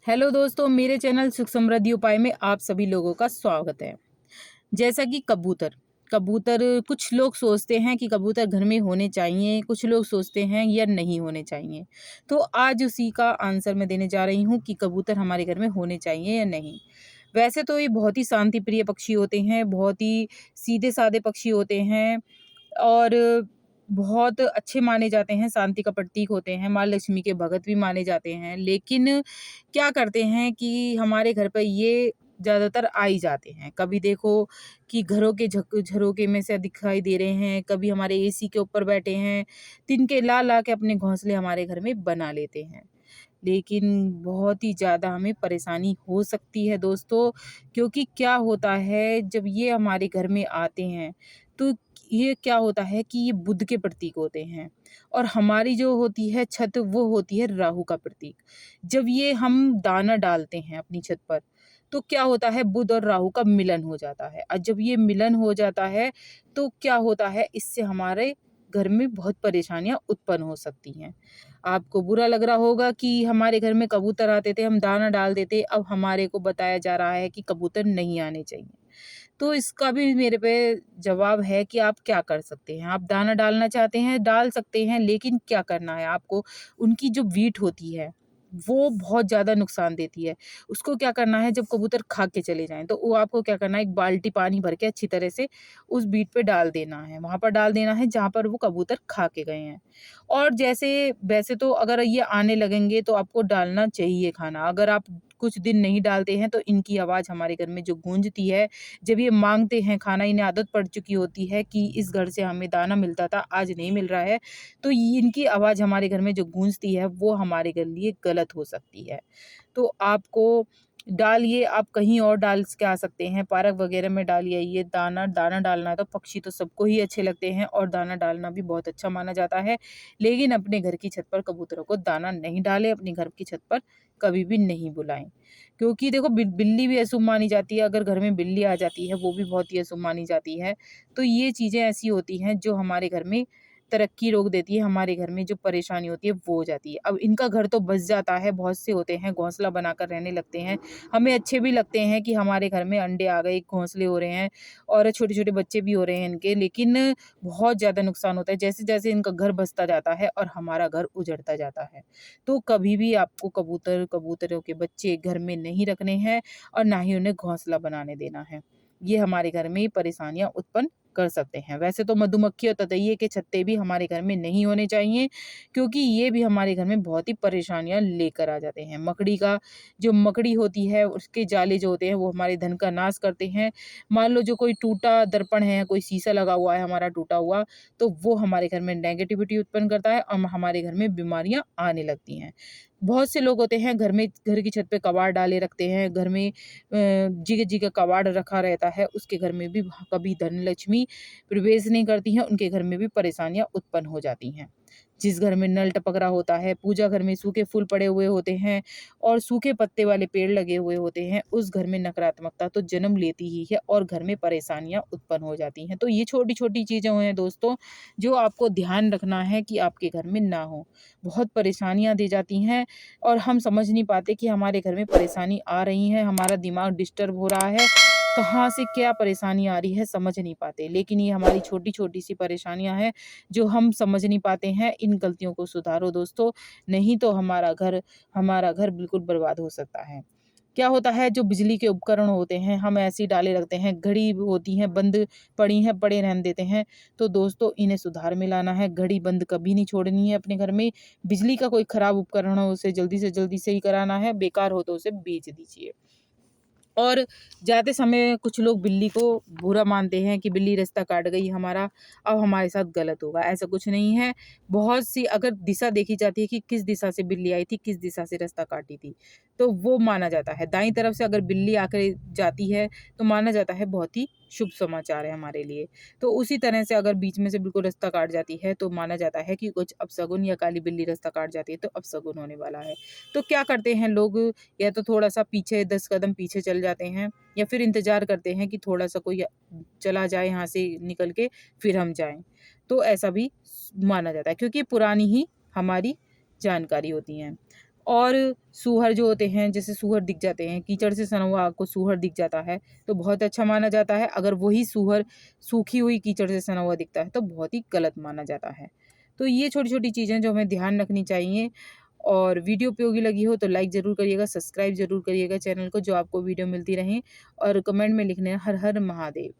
Hello दोस्तों, मेरे channel सुख समृद्धि उपाय में आप सभी लोगों का स्वागत है। जैसा कि कबूतर कबूतर कुछ लोग सोचते हैं कि कबूतर घर में होने चाहिए, कुछ लोग सोचते हैं या नहीं होने चाहिए। तो आज उसी का आंसर मैं देने जा रही हूँ कि कबूतर हमारे घर में होने चाहिए या नहीं। वैसे तो ये बहुत ही शांति प्रिय पक्षी होते हैं, बहुत ही सीधे साधे पक्षी होते हैं और बहुत अच्छे माने जाते हैं, शांति का प्रतीक होते हैं, माँ लक्ष्मी के भगत भी माने जाते हैं। लेकिन क्या करते हैं कि हमारे घर पे ये ज़्यादातर आ ही जाते हैं। कभी देखो कि घरों के झरोखे में से दिखाई दे रहे हैं, कभी हमारे एसी के ऊपर बैठे हैं, तिनके ला-ला के अपने घोंसले हमारे घर में बना लेते हैं। लेकिन बहुत ही ज़्यादा हमें परेशानी हो सकती है दोस्तों, क्योंकि क्या होता है जब ये हमारे घर में आते हैं, तो ये क्या होता है कि ये बुध के प्रतीक होते हैं और हमारी जो होती है छत वो होती है राहु का प्रतीक। जब ये हम दाना डालते हैं अपनी छत पर, तो क्या होता है बुध और राहु का मिलन हो जाता है और जब ये मिलन हो जाता है, तो क्या होता है इससे हमारे घर में बहुत परेशानियाँ उत्पन्न हो सकती हैं। आपको बुरा लग रहा होगा कि हमारे घर में कबूतर आते थे, हम दाना डाल देते, अब हमारे को बताया जा रहा है कि कबूतर नहीं आने चाहिए। तो इसका भी मेरे पे जवाब है कि आप क्या कर सकते हैं। आप दाना डालना चाहते हैं, डाल सकते हैं, लेकिन क्या करना है आपको, उनकी जो वीट होती है, वो बहुत ज़्यादा नुकसान देती है। उसको क्या करना है जब कबूतर खा के चले जाएँ, तो वो आपको क्या करना है, एक बाल्टी पानी भर के अच्छी तरह से उस बीट पे डाल देना है। वहाँ पर डाल देना है जहाँ पर वो कबूतर खा के गए हैं। और जैसे वैसे तो अगर ये आने लगेंगे तो आपको डालना चाहिए खाना। अगर आप कुछ दिन नहीं डालते हैं तो इनकी आवाज़ हमारे घर में जो गूंजती है, जब ये माँगते हैं खाना, इन्हें आदत पड़ चुकी होती है कि इस घर से हमें दाना मिलता था, आज नहीं मिल रहा है, तो ये इनकी आवाज़ हमारे घर में जो गूंजती है, वो हमारे घर लिए गलत हो सकती है। तो आपको डालिए, आप कहीं और डाल के आ सकते हैं, पार्क वगैरह में डालिए ये दाना। दाना डालना तो पक्षी तो सबको ही अच्छे लगते हैं और दाना डालना भी बहुत अच्छा माना जाता है। लेकिन अपने घर की छत पर कबूतरों को दाना नहीं डालें, अपने घर की छत पर कभी भी नहीं बुलाएँ। क्योंकि देखो बिल्ली भी अशुभ मानी जाती है, अगर घर में बिल्ली आ जाती है, वो भी बहुत ही अशुभ मानी जाती है। तो ये चीज़ें ऐसी होती हैं जो हमारे घर में तरक्की रोक देती है, हमारे घर में जो परेशानी होती है वो हो जाती है। अब इनका घर तो बस जाता है, बहुत से होते हैं, घोंसला बनाकर रहने लगते हैं। हमें अच्छे भी लगते हैं कि हमारे घर में अंडे आ गए, घोंसले हो रहे हैं और छोटे-छोटे बच्चे भी हो रहे हैं इनके, लेकिन बहुत ज़्यादा नुकसान होता है। जैसे-जैसे इनका घर बसता जाता है और हमारा घर उजड़ता जाता है। तो कभी भी आपको कबूतरों के बच्चे घर में नहीं रखने हैं और ना ही उन्हें घोंसला बनाने देना है। ये हमारे घर में परेशानियाँ उत्पन्न कर सकते हैं। वैसे तो मधुमक्खी और ततैये के छत्ते भी हमारे घर में नहीं होने चाहिए, क्योंकि ये भी हमारे घर में बहुत ही परेशानियाँ लेकर आ जाते हैं। मकड़ी होती है, उसके जाले जो होते हैं वो हमारे धन का नाश करते हैं। मान लो जो कोई टूटा दर्पण है, कोई शीशा लगा हुआ है हमारा टूटा हुआ, तो वो हमारे घर में नेगेटिविटी उत्पन्न करता है और हमारे घर में बीमारियाँ आने लगती हैं। बहुत से लोग होते हैं घर की छत पे कबाड़ डाले रखते हैं, घर में जगह-जगह कबाड़ रखा रहता है, उसके घर में भी कभी धन लक्ष्मी प्रवेश नहीं करती हैं, उनके घर में भी परेशानियाँ उत्पन्न हो जाती हैं। जिस घर में नल टपक रहा होता है, पूजा घर में सूखे फूल पड़े हुए होते हैं और सूखे पत्ते वाले पेड़ लगे हुए होते हैं, उस घर में नकारात्मकता तो जन्म लेती ही है और घर में परेशानियाँ उत्पन्न हो जाती हैं। तो ये छोटी-छोटी चीज़ें हैं दोस्तों, जो आपको ध्यान रखना है कि आपके घर में ना हो। बहुत परेशानियाँ दी जाती हैं और हम समझ नहीं पाते कि हमारे घर में परेशानी आ रही है, हमारा दिमाग डिस्टर्ब हो रहा है, कहाँ से क्या परेशानी आ रही है समझ नहीं पाते। लेकिन ये हमारी छोटी-छोटी सी परेशानियाँ हैं, जो हम समझ नहीं पाते हैं। इन गलतियों को सुधारो दोस्तों, नहीं तो हमारा घर बिल्कुल बर्बाद हो सकता है। क्या होता है जो बिजली के उपकरण होते हैं, हम ऐसे ही डाले रखते हैं, घड़ी होती हैं बंद पड़ी हैं, पड़े रहने देते हैं। तो दोस्तों इन्हें सुधार में लाना है, घड़ी बंद कभी नहीं छोड़नी है अपने घर में। बिजली का कोई खराब उपकरण हो उसे जल्दी से जल्दी सही कराना है, बेकार हो तो उसे बेच दीजिए। और जाते समय कुछ लोग बिल्ली को बुरा मानते हैं कि बिल्ली रास्ता काट गई हमारा, अब हमारे साथ गलत होगा, ऐसा कुछ नहीं है। बहुत सी अगर दिशा देखी जाती है कि किस दिशा से बिल्ली आई थी, किस दिशा से रास्ता काटी थी, तो वो माना जाता है। दाईं तरफ से अगर बिल्ली आकर जाती है, तो माना जाता है बहुत ही शुभ समाचार है हमारे लिए। तो उसी तरह से अगर बीच में से बिल्कुल रास्ता काट जाती है, तो माना जाता है कि कुछ अपशगुन या काली बिल्ली रास्ता काट जाती है, तो अपशगुन होने वाला है। तो क्या करते हैं लोग, या तो थोड़ा-सा पीछे 10 कदम पीछे चल जाते हैं या फिर इंतज़ार करते हैं कि थोड़ा-सा कोई चला जाए यहाँ से निकल के फिर हम जाएँ। तो ऐसा भी माना जाता है क्योंकि पुरानी ही हमारी जानकारी होती हैं। और सूअर जो होते हैं, जैसे सूअर दिख जाते हैं, कीचड़ से सना हुआ आपको सूअर दिख जाता है तो बहुत अच्छा माना जाता है। अगर वही सूअर सूखी हुई कीचड़ से सना हुआ दिखता है तो बहुत ही गलत माना जाता है। तो ये छोटी-छोटी चीज़ें जो हमें ध्यान रखनी चाहिए। और वीडियो उपयोगी लगी हो तो लाइक ज़रूर करिएगा, सब्सक्राइब ज़रूर करिएगा चैनल को, जो आपको वीडियो मिलती रहें। और कमेंट में लिखना हर हर महादेव।